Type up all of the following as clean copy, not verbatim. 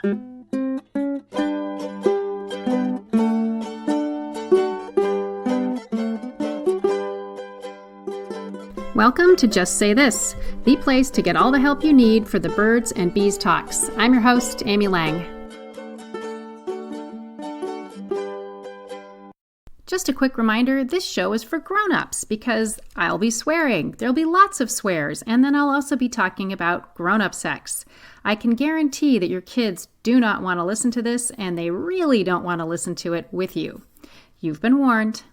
Welcome to Just Say This, the place to get all the help you need for the birds and bees talks. I'm your host, Amy Lang. Just a quick reminder, this show is for grown-ups because I'll be swearing. There'll be lots of swears, and then I'll also be talking about grown-up sex. I can guarantee that your kids do not want to listen to this, and they really don't want to listen to it with you. You've been warned.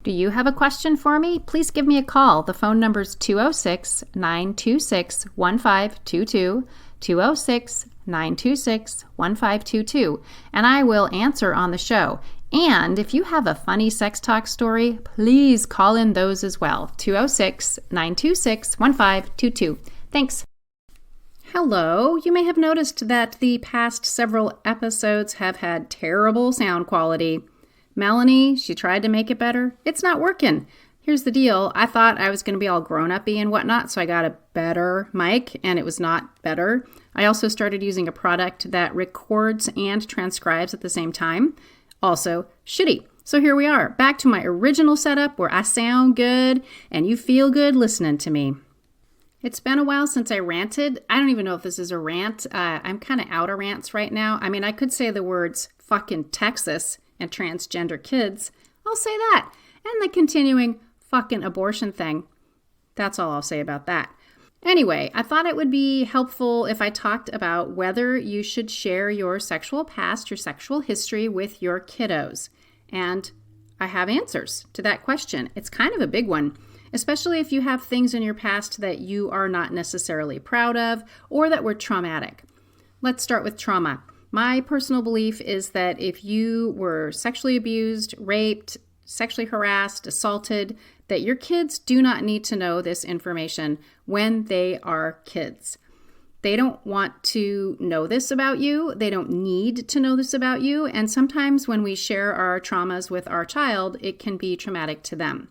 Do you have a question for me? Please give me a call. The phone number is 206-926-1522, 206-926-1522, and I will answer on the show. And if you have a funny sex talk story, please call in those as well. 206-926-1522. Thanks. Hello. You may have noticed that the past several episodes have had terrible sound quality. Melanie, she tried to make it better. It's not working. Here's the deal. I thought I was going to be all grown-up-y and whatnot, so I got a better mic, and it was not better. I also started using a product that records and transcribes at the same time. Also, shitty. So here we are, back to my original setup where I sound good and you feel good listening to me. It's been a while since I ranted. I don't even know if this is a rant. I'm kind of out of rants right now. I mean, I could say the words fucking Texas and transgender kids. I'll say that. And the continuing fucking abortion thing. That's all I'll say about that. Anyway, I thought it would be helpful if I talked about whether you should share your sexual past, your sexual history with your kiddos. And I have answers to that question. It's kind of a big one, especially if you have things in your past that you are not necessarily proud of or that were traumatic. Let's start with trauma. My personal belief is that if you were sexually abused, raped, sexually harassed, assaulted, that your kids do not need to know this information when they are kids. They don't want to know this about you. They don't need to know this about you. And sometimes when we share our traumas with our child, it can be traumatic to them.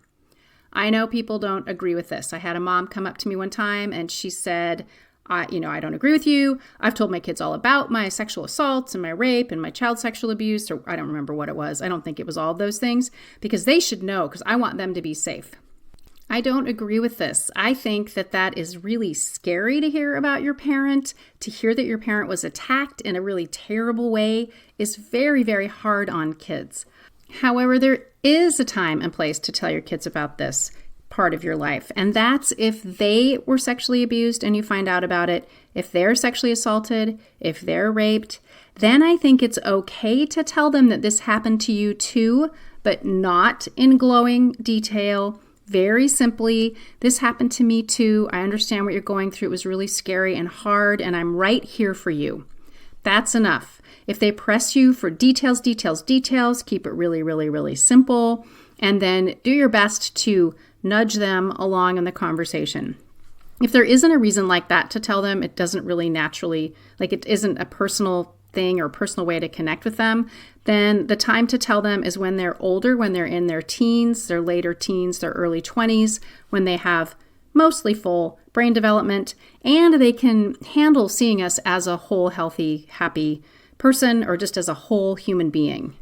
I know people don't agree with this. I had a mom come up to me one time and she said, I don't agree with you. I've told my kids all about my sexual assaults and my rape and my child sexual abuse, or I don't remember what it was. I don't think it was all of those things because they should know because I want them to be safe. I don't agree with this. I think that that is really scary to hear about your parent. To hear that your parent was attacked in a really terrible way is very, very hard on kids. However, there is a time and place to tell your kids about this part of your life. And that's if they were sexually abused and you find out about it, if they're sexually assaulted, if they're raped, then I think it's okay to tell them that this happened to you too, but not in glowing detail. Very simply, this happened to me too. I understand what you're going through. It was really scary and hard, and I'm right here for you. That's enough. If they press you for details, keep it really, really, really simple, and then do your best to nudge them along in the conversation. If there isn't a reason like that to tell them, it doesn't really naturally, it isn't a personal thing or a personal way to connect with them, then the time to tell them is when they're older, when they're in their teens, their later teens, their early 20s, when they have mostly full brain development, and they can handle seeing us as a whole, healthy, happy person, or just as a whole human being.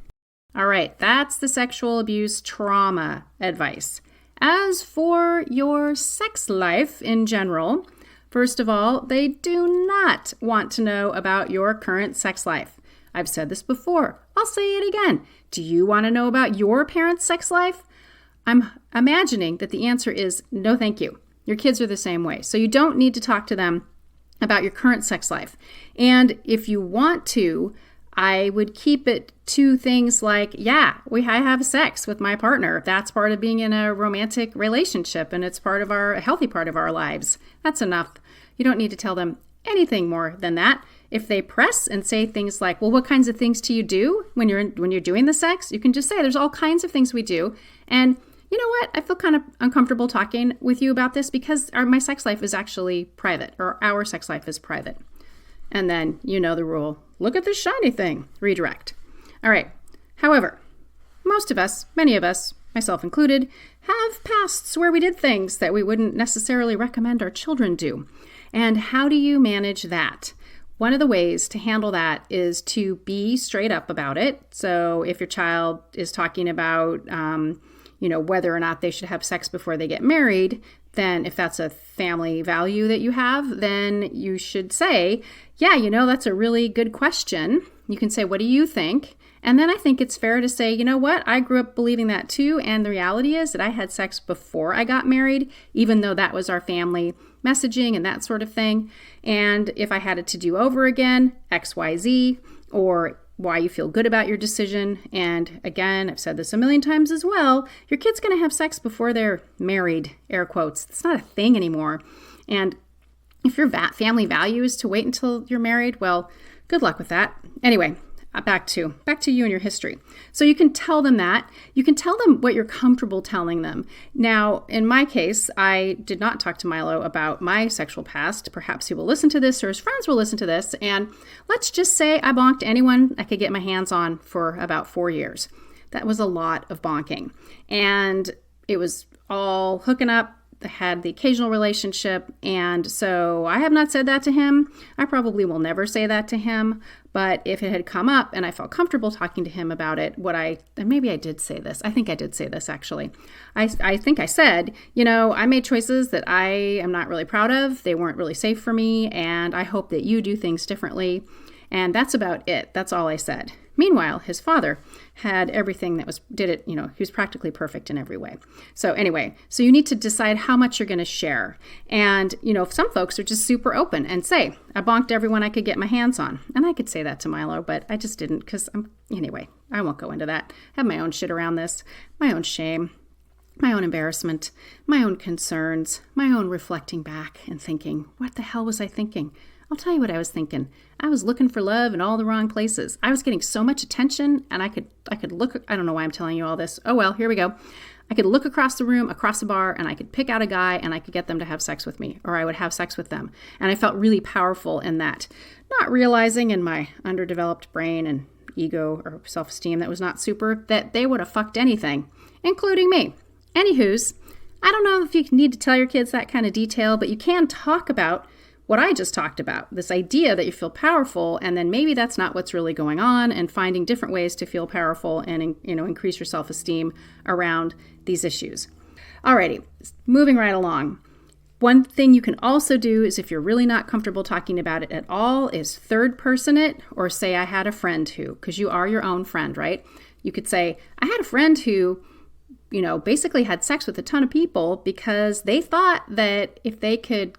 All right, that's the sexual abuse trauma advice. As for your sex life in general, first of all, they do not want to know about your current sex life. I've said this before. I'll say it again. Do you want to know about your parents' sex life? I'm imagining that the answer is no, thank you. Your kids are the same way. So you don't need to talk to them about your current sex life. And if you want to, I would keep it to things like, I have sex with my partner. That's part of being in a romantic relationship, and it's a healthy part of our lives. That's enough. You don't need to tell them anything more than that. If they press and say things like, well, what kinds of things do you do when you're doing the sex? You can just say, there's all kinds of things we do. And you know what? I feel kind of uncomfortable talking with you about this because my sex life is actually private, or our sex life is private. And then you know the rule. Look at this shiny thing. Redirect. All right. However, most of us, many of us, myself included, have pasts where we did things that we wouldn't necessarily recommend our children do. And how do you manage that? One of the ways to handle that is to be straight up about it. So if your child is talking about, whether or not they should have sex before they get married, then if that's a family value that you have, then you should say, yeah, that's a really good question. You can say, what do you think? And then I think it's fair to say, you know what, I grew up believing that too. And the reality is that I had sex before I got married, even though that was our family messaging and that sort of thing. And if I had it to do over again, X, Y, Z, or why you feel good about your decision. And again, I've said this a million times as well, your kid's going to have sex before they're married, air quotes. It's not a thing anymore. And if your family value is to wait until you're married, well, good luck with that. Anyway, back to you and your history. So you can tell them that. You can tell them what you're comfortable telling them. Now, in my case, I did not talk to Milo about my sexual past. Perhaps he will listen to this or his friends will listen to this. And let's just say I bonked anyone I could get my hands on for about 4 years. That was a lot of bonking. And it was all hooking up. I had the occasional relationship, and so I have not said that to him. I probably will never say that to him, but if it had come up and I felt comfortable talking to him about it, and maybe I did say this. I think I did say this, actually. I think I said, I made choices that I am not really proud of. They weren't really safe for me, and I hope that you do things differently. And that's about it. That's all I said. Meanwhile, his father had everything he was practically perfect in every way. So anyway, so you need to decide how much you're going to share. And, some folks are just super open and say, I bonked everyone I could get my hands on. And I could say that to Milo, but I just didn't because anyway, I won't go into that. I have my own shit around this, my own shame, my own embarrassment, my own concerns, my own reflecting back and thinking, what the hell was I thinking? I'll tell you what I was thinking. I was looking for love in all the wrong places. I was getting so much attention, and I could look, I don't know why I'm telling you all this. Oh, well, here we go. I could look across the room, across the bar, and I could pick out a guy, and I could get them to have sex with me, or I would have sex with them. And I felt really powerful in that, not realizing in my underdeveloped brain and ego or self-esteem that was not super, that they would have fucked anything, including me. Anywho's, I don't know if you need to tell your kids that kind of detail, but you can talk about what I just talked about, this idea that you feel powerful, and then maybe that's not what's really going on, and finding different ways to feel powerful and increase your self-esteem around these issues. Alrighty, moving right along. One thing you can also do is if you're really not comfortable talking about it at all is third person it, or say I had a friend who, because you are your own friend, right? You could say, I had a friend who basically had sex with a ton of people because they thought that if they could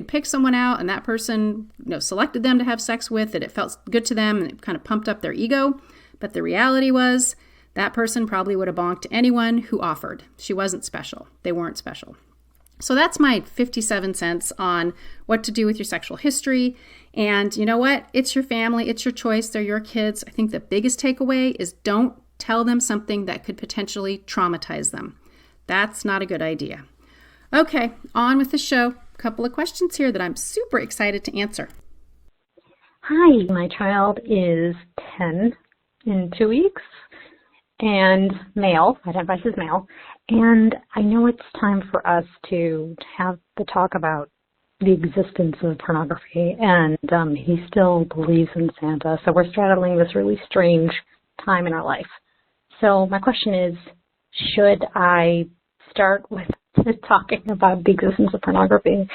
pick someone out and that person, selected them to have sex with, that it felt good to them and it kind of pumped up their ego. But the reality was that person probably would have bonked anyone who offered. She wasn't special. They weren't special. So that's my 57 cents on what to do with your sexual history. And you know what? It's your family. It's your choice. They're your kids. I think the biggest takeaway is don't tell them something that could potentially traumatize them. That's not a good idea. Okay, on with the show. A couple of questions here that I'm super excited to answer. Hi, my child is 10 in 2 weeks and male, identifies as male, and I know it's time for us to have the talk about the existence of pornography, and he still believes in Santa, so we're straddling this really strange time in our life. So my question is, should I start with talking about the existence of pornography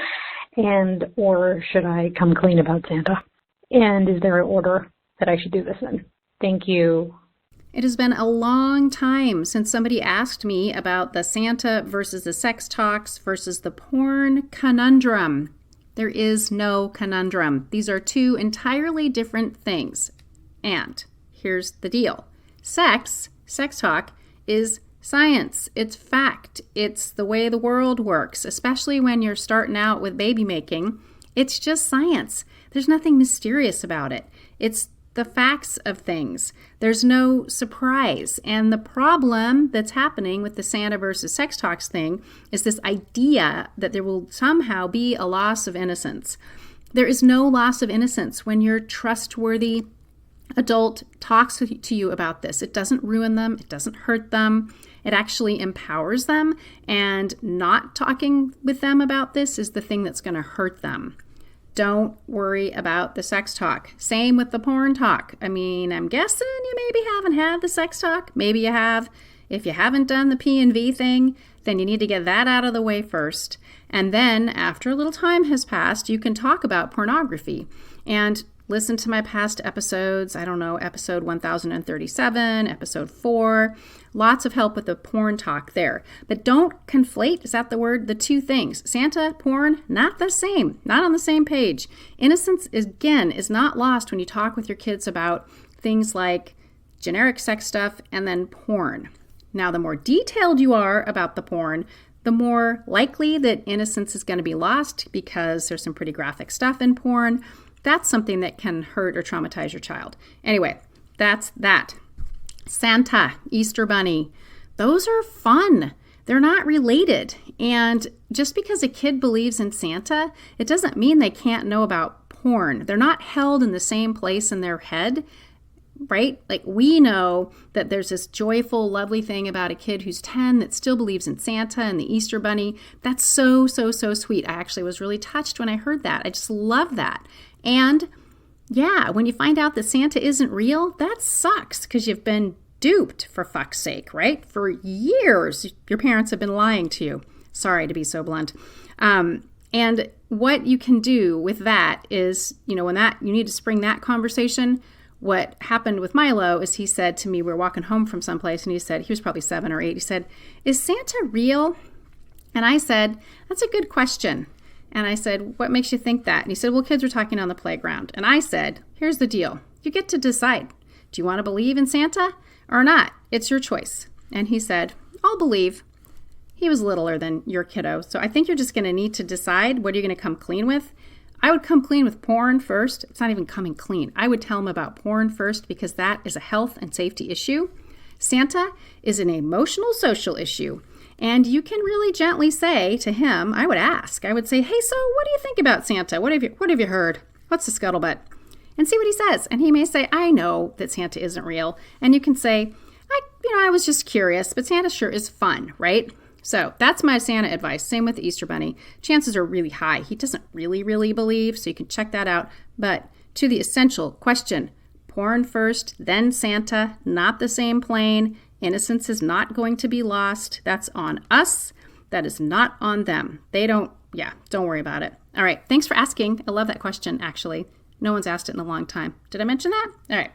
or should I come clean about Santa? And is there an order that I should do this in? Thank you. It has been a long time since somebody asked me about the Santa versus the sex talks versus the porn conundrum. There is no conundrum. These are two entirely different things. And here's the deal. Sex talk is science. It's fact. It's the way the world works, especially when you're starting out with baby making. It's just science. There's nothing mysterious about it. It's the facts of things. There's no surprise. And the problem that's happening with the Santa versus sex talks thing is this idea that there will somehow be a loss of innocence. There is no loss of innocence when your trustworthy adult talks to you about this. It doesn't ruin them. It doesn't hurt them. It actually empowers them. And not talking with them about this is the thing that's going to hurt them. Don't worry about the sex talk. Same with the porn talk. I mean, I'm guessing you maybe haven't had the sex talk. Maybe you have. If you haven't done the P&V thing, then you need to get that out of the way first. And then after a little time has passed, you can talk about pornography. And listen to my past episodes. I don't know, episode 1037, episode 4. Lots of help with the porn talk there. But don't conflate, is that the word? The two things. Santa, porn, not the same. Not on the same page. Innocence, again, is not lost when you talk with your kids about things like generic sex stuff and then porn. Now, the more detailed you are about the porn, the more likely that innocence is going to be lost because there's some pretty graphic stuff in porn. That's something that can hurt or traumatize your child. Anyway, that's that. Santa, Easter Bunny, those are fun. They're not related. And just because a kid believes in Santa, it doesn't mean they can't know about porn. They're not held in the same place in their head, right? Like we know that there's this joyful, lovely thing about a kid who's 10 that still believes in Santa and the Easter Bunny. That's so, so, so sweet. I actually was really touched when I heard that. I just love that. And yeah, when you find out that Santa isn't real, that sucks because you've been duped, for fuck's sake, right? For years, your parents have been lying to you. Sorry to be so blunt. And what you can do with that is, when that you need to spring that conversation. What happened with Milo is he said to me, we were walking home from someplace, and he was probably 7 or 8. He said, "Is Santa real?" And I said, "That's a good question." And I said, "What makes you think that?" And he said, "Well, kids were talking on the playground." And I said, "Here's the deal. You get to decide. Do you want to believe in Santa or not? It's your choice." And he said, "I'll believe." He was littler than your kiddo. So I think you're just going to need to decide what you're going to come clean with. I would come clean with porn first. It's not even coming clean. I would tell him about porn first because that is a health and safety issue. Santa is an emotional social issue. And you can really gently say to him, I would say, "Hey, so what do you think about Santa? What have you heard? What's the scuttlebutt?" And see what he says. And he may say, "I know that Santa isn't real." And you can say, I was just curious, but Santa sure is fun, right? So that's my Santa advice. Same with the Easter Bunny. Chances are really high. He doesn't really believe, so you can check that out. But to the essential question, porn first, then Santa, not the same plane. Innocence is not going to be lost. That's on us. That is not on them. Don't worry about it. All right. Thanks for asking. I love that question, actually. No one's asked it in a long time. Did I mention that? All right.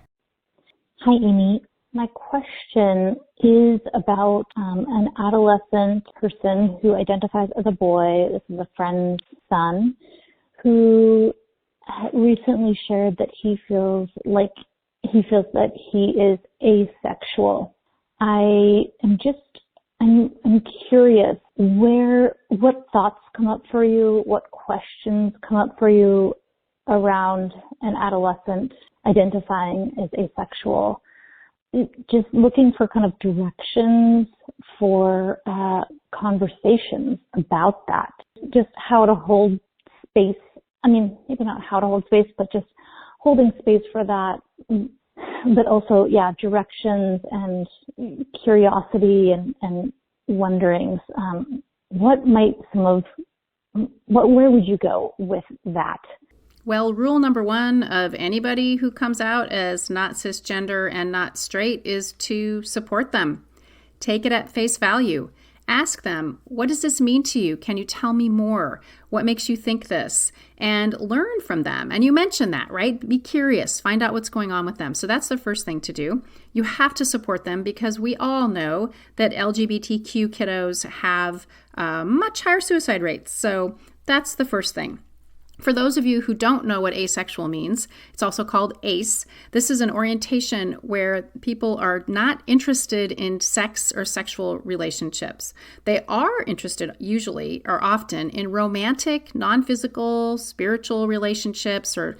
Hi, Amy. My question is about an adolescent person who identifies as a boy. This is a friend's son who recently shared that he feels that he is asexual. I'm curious what thoughts come up for you, what questions come up for you around an adolescent identifying as asexual. Just looking for kind of directions for conversations about that. Just how to hold space. I mean, maybe not how to hold space, but just holding space for that. But also, directions and curiosity and wonderings. Where would you go with that? Well, rule number 1 of anybody who comes out as not cisgender and not straight is to support them. Take it at face value. Ask them, what does this mean to you? Can you tell me more? What makes you think this? And learn from them. And you mentioned that, right? Be curious. Find out what's going on with them. So that's the first thing to do. You have to support them because we all know that LGBTQ kiddos have much higher suicide rates. So that's the first thing. For those of you who don't know what asexual means, it's also called ACE. This is an orientation where people are not interested in sex or sexual relationships. They are interested usually or often in romantic, non-physical, spiritual relationships or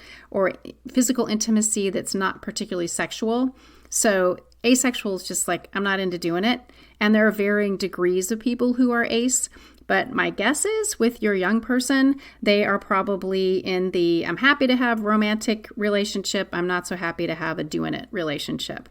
physical intimacy that's not particularly sexual. So asexual is just like, I'm not into doing it. And there are varying degrees of people who are ace. But my guess is with your young person, they are probably in the I'm happy to have romantic relationship. I'm not so happy to have a doing it relationship.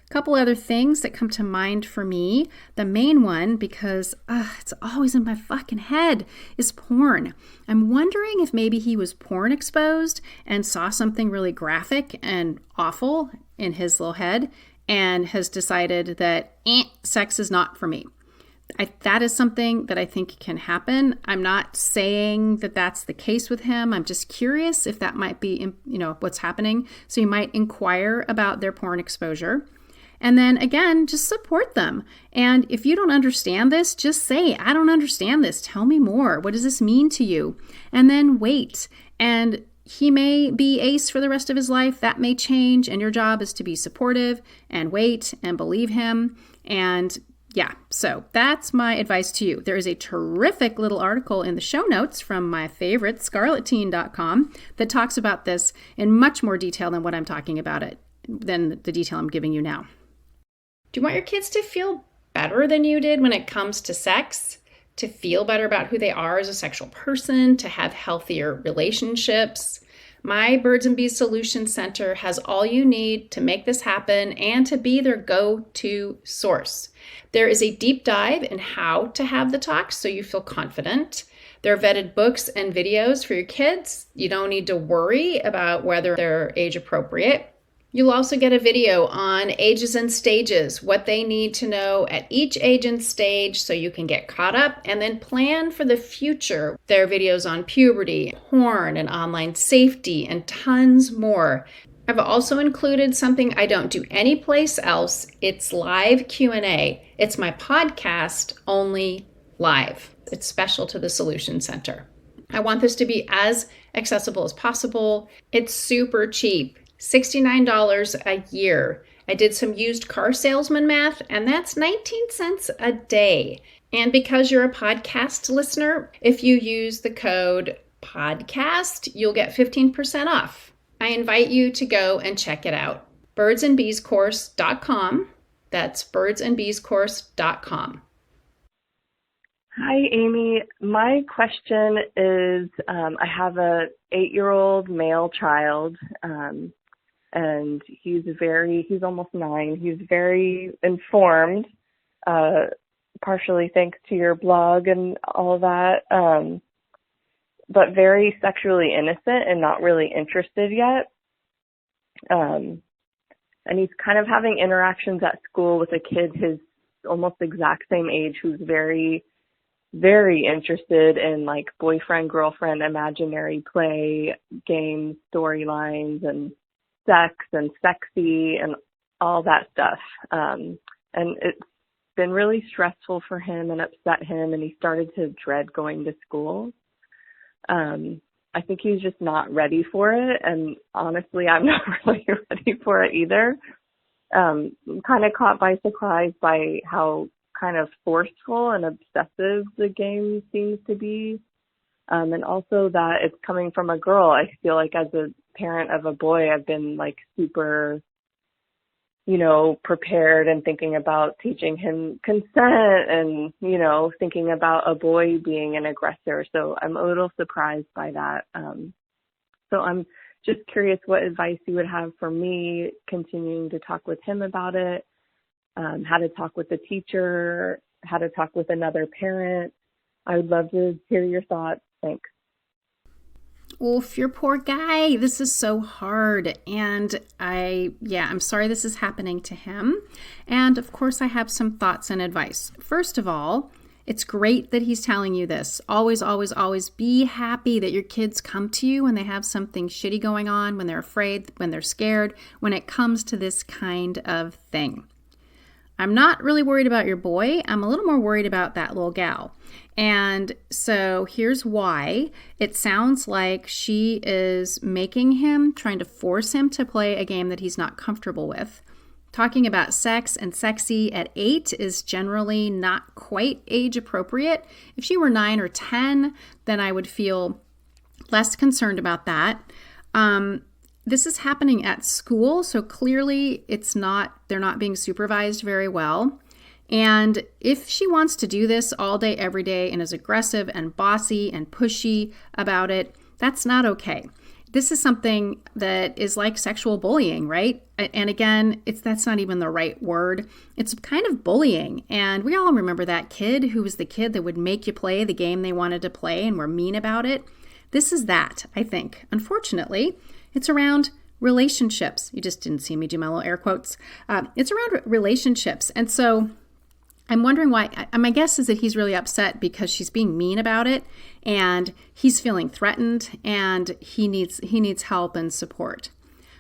A couple other things that come to mind for me. The main one, because it's always in my fucking head, is porn. I'm wondering if maybe he was porn exposed and saw something really graphic and awful in his little head and has decided that sex is not for me. That is something that I think can happen. I'm not saying that that's the case with him. I'm just curious if that might be, what's happening. So you might inquire about their porn exposure. And then again, just support them. And if you don't understand this, just say, I don't understand this. Tell me more. What does this mean to you? And then wait. And he may be ace for the rest of his life. That may change. And your job is to be supportive and wait and believe him. And yeah, so that's my advice to you. There is a terrific little article in the show notes from my favorite, scarletteen.com, that talks about this in much more detail than what I'm talking about it, than the detail I'm giving you now. Do you want your kids to feel better than you did when it comes to sex? To feel better about who they are as a sexual person? To have healthier relationships? My Birds and Bees Solution Center has all you need to make this happen and to be their go-to source. There is a deep dive in how to have the talks so you feel confident. There are vetted books and videos for your kids. You don't need to worry about whether they're age appropriate. You'll also get a video on ages and stages, what they need to know at each age and stage so you can get caught up and then plan for the future. There are videos on puberty, porn, and online safety, and tons more. I've also included something I don't do anyplace else. It's live Q&A. It's my podcast, only live. It's special to the Solution Center. I want this to be as accessible as possible. It's super cheap. $69 a year. I did some used car salesman math, and that's 19 cents a day. And because you're a podcast listener, if you use the code PODCAST, you'll get 15% off. I invite you to go and check it out. birdsandbeescourse.com. That's birdsandbeescourse.com. Hi, Amy. My question is, I have a 8-year-old male child, and he's almost 9. He's very informed, partially thanks to your blog and all that, but very sexually innocent and not really interested yet. And he's kind of having interactions at school with a kid his almost exact same age who's very, very interested in like boyfriend, girlfriend, imaginary play, games, storylines, and sex and sexy and all that stuff. And it's been really stressful for him and upset him, and he started to dread going to school. I think he's just not ready for it, and honestly, I'm not really ready for it either. I'm kind of caught by surprise by how kind of forceful and obsessive the game seems to be. And also that it's coming from a girl. I feel like as a parent of a boy, I've been like super, prepared and thinking about teaching him consent and, thinking about a boy being an aggressor. So I'm a little surprised by that. So I'm just curious what advice you would have for me continuing to talk with him about it, how to talk with the teacher, how to talk with another parent. I would love to hear your thoughts. Thanks. Oof, your poor guy. This is so hard. And I'm sorry this is happening to him. And of course, I have some thoughts and advice. First of all, it's great that he's telling you this. Always, always, always be happy that your kids come to you when they have something shitty going on, when they're afraid, when they're scared, when it comes to this kind of thing. I'm not really worried about your boy. I'm a little more worried about that little gal. And so here's why. It sounds like she is making him, trying to force him to play a game that he's not comfortable with. Talking about sex and sexy at 8 is generally not quite age appropriate. If she were 9 or 10, then I would feel less concerned about that. This is happening at school, so clearly they're not being supervised very well. And if she wants to do this all day, every day, and is aggressive and bossy and pushy about it, that's not okay. this is something that is like sexual bullying, right? And again, that's not even the right word. It's kind of bullying. And we all remember that kid who was the kid that would make you play the game they wanted to play and were mean about it. This is that, I think. Unfortunately, it's around relationships. You just didn't see me do my little air quotes. It's around relationships. And so I'm wondering why. My guess is that he's really upset because she's being mean about it, and he's feeling threatened, and he needs help and support.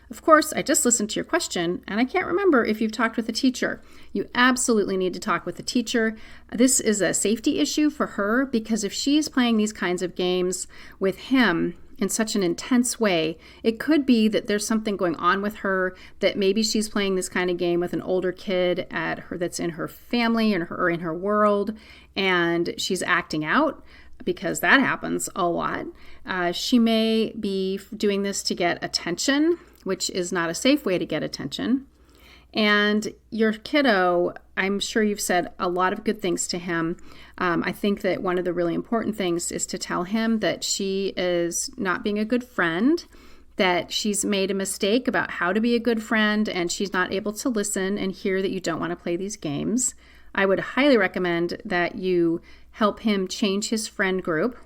Of course, I just listened to your question, and I can't remember if you've talked with a teacher. You absolutely need to talk with a teacher. This is a safety issue for her, because if she's playing these kinds of games with him in such an intense way, it could be that there's something going on with her, that maybe she's playing this kind of game with an older kid that's in her family or in her world, and she's acting out, because that happens a lot. She may be doing this to get attention, which is not a safe way to get attention. And your kiddo, I'm sure you've said a lot of good things to him. I think that one of the really important things is to tell him that she is not being a good friend, that she's made a mistake about how to be a good friend, and she's not able to listen and hear that you don't want to play these games. I would highly recommend that you help him change his friend group.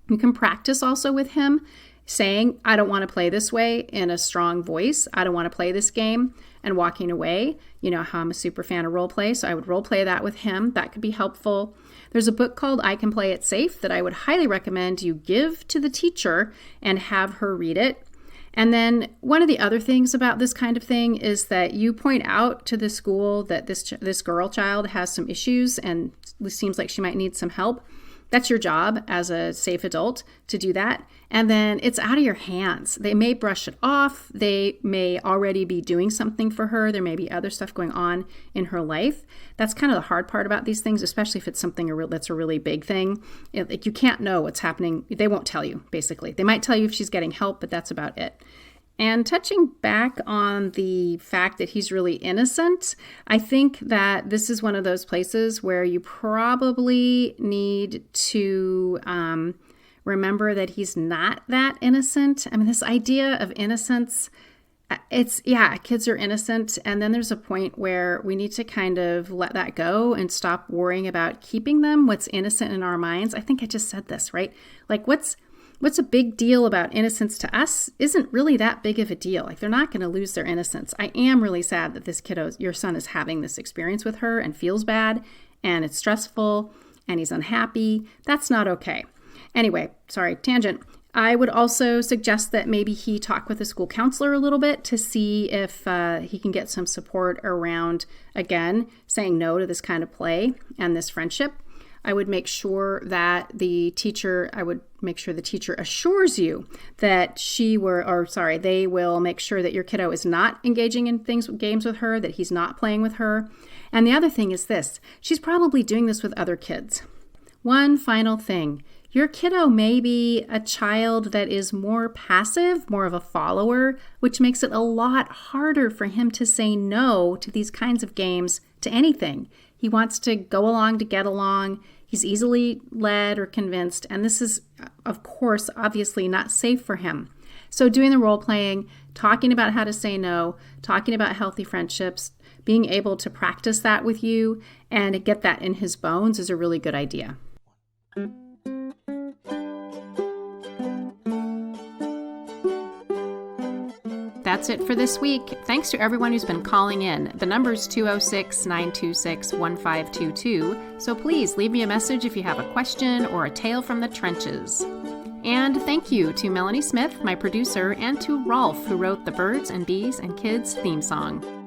You can practice also with him saying, I don't want to play this way, in a strong voice. I don't want to play this game, and walking away. You know how I'm a super fan of role play, so I would role play that with him. That could be helpful. There's a book called I Can Play It Safe that I would highly recommend you give to the teacher and have her read it. And then one of the other things about this kind of thing is that you point out to the school that this girl child has some issues and it seems like she might need some help. That's your job as a safe adult to do that. And then it's out of your hands. They may brush it off. They may already be doing something for her. There may be other stuff going on in her life. That's kind of the hard part about these things, especially if it's something that's a really big thing. Like, you can't know what's happening. They won't tell you, basically. They might tell you if she's getting help, but that's about it. And touching back on the fact that he's really innocent, I think that this is one of those places where you probably need to remember that he's not that innocent. I mean, this idea of innocence, kids are innocent. And then there's a point where we need to kind of let that go and stop worrying about keeping them what's innocent in our minds. I think I just said this, right? Like, what's a big deal about innocence to us isn't really that big of a deal. Like, they're not going to lose their innocence. I am really sad that this kiddo, your son, is having this experience with her and feels bad, and it's stressful, and he's unhappy. That's not okay. Anyway, sorry, tangent. I would also suggest that maybe he talk with a school counselor a little bit to see if he can get some support around, again, saying no to this kind of play and this friendship. I would make sure that the teacher assures you that they will make sure that your kiddo is not engaging in games with her, that he's not playing with her. And the other thing is this: she's probably doing this with other kids. One final thing. Your kiddo may be a child that is more passive, more of a follower, which makes it a lot harder for him to say no to these kinds of games, to anything. He wants to go along to get along. He's easily led or convinced, and this is, of course, obviously not safe for him. So doing the role playing, talking about how to say no, talking about healthy friendships, being able to practice that with you and get that in his bones is a really good idea. That's it for this week. Thanks to everyone who's been calling in. The number's 206-926-1522, so please leave me a message if you have a question or a tale from the trenches. And thank you to Melanie Smith, my producer, and to Rolf, who wrote the Birds and Bees and Kids theme song.